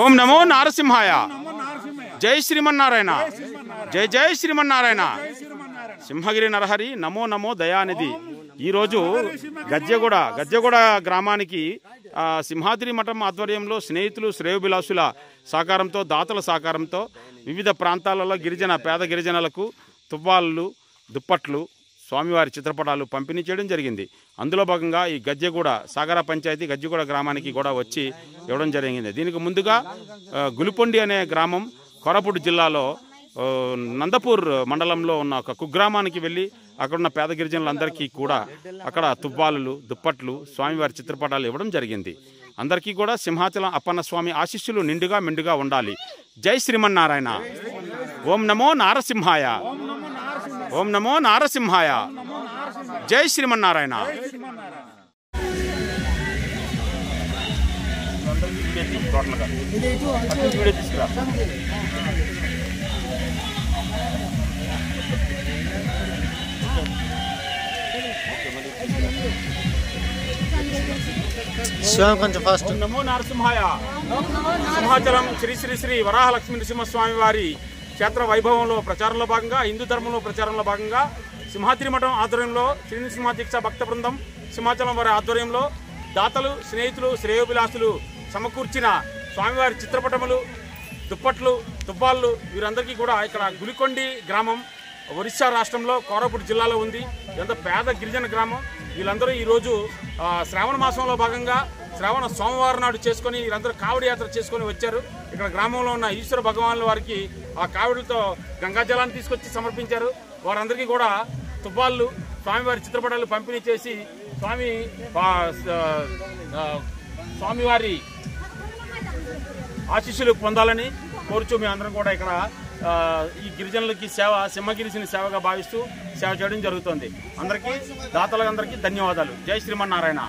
ఓం నమో నారసింహాయ. జై శ్రీమన్నారాయణ. జై జై శ్రీమన్నారాయణ. సింహగిరి నరహరి నమో నమో దయానిధి. ఈరోజు గజ్జెగూడ గ్రామానికి సింహాద్రి మఠం ఆధ్వర్యంలో స్నేహితులు శ్రేయోభిలాషుల సహకారంతో దాతల సహకారంతో వివిధ ప్రాంతాలలో పేద గిరిజనులకు తువ్వాళ్ళు దుప్పట్లు స్వామివారి చిత్రపటాలు పంపిణీ చేయడం జరిగింది. అందులో భాగంగా ఈ గజ్జెగూడ సాగర పంచాయతీ గజ్జెగూడ గ్రామానికి కూడా వచ్చి ఇవ్వడం జరిగింది. దీనికి ముందుగా గులిపొండి అనే గ్రామం కోరాపుట్ జిల్లాలో నందపూర్ మండలంలో ఉన్న ఒక కుగ్రామానికి వెళ్ళి అక్కడున్న పేద గిరిజనులందరికీ కూడా అక్కడ తువ్వాళ్ళు దుప్పట్లు స్వామివారి చిత్రపటాలు ఇవ్వడం జరిగింది. అందరికీ కూడా సింహాచలం అప్పన్న స్వామి ఆశీస్సులు నిండుగా మెండుగా ఉండాలి. జై శ్రీమన్నారాయణ. ఓం నమో నారసింహాయ. ఓం నమో నారసింహాయ. జై శ్రీమన్నారాయణ. నమో నారసింహాయ. సింహాచలం శ్రీ శ్రీ శ్రీ వరాహలక్ష్మీ నృసింహస్వామి వారి క్షేత్ర వైభవంలో ప్రచారంలో భాగంగా హిందూ ధర్మంలో ప్రచారంలో భాగంగా సింహాద్రి మఠం ఆధ్వర్యంలో శ్రీ నృసింహ దీక్ష భక్త బృందం సింహాచలం వారి ఆధ్వర్యంలో దాతలు స్నేహితులు శ్రేయోభిలాషులు సమకూర్చిన స్వామివారి చిత్రపటములు దుప్పట్లు తువ్వాళ్ళు వీరందరికీ కూడా ఇక్కడ గులికొండి గ్రామం ఒరిస్సా రాష్ట్రంలో కోరాపుట్ జిల్లాలో ఉంది. ఎంత పేద గిరిజన గ్రామం. వీళ్ళందరూ ఈరోజు శ్రావణ మాసంలో భాగంగా శ్రావణ సోమవారం నాడు చేసుకొని వీళ్ళందరూ కావడి యాత్ర చేసుకొని వచ్చారు. ఇక్కడ గ్రామంలో ఉన్న ఈశ్వర భగవానుల వారికి ఆ కావిడితో గంగాజలాన్ని తీసుకొచ్చి సమర్పించారు. వారందరికీ కూడా తువ్వాళ్ళు స్వామివారి చిత్రపటాలు పంపిణీ చేసి స్వామివారి ఆశీస్సులు పొందాలని కోరుచు మీ అందరం కూడా ఇక్కడ ఈ గిరిజనులకి సింహగిరిని సేవగా భావిస్తూ సేవ చేయడం జరుగుతుంది. అందరికీ దాతలందరికీ ధన్యవాదాలు. జై శ్రీమన్నారాయణ.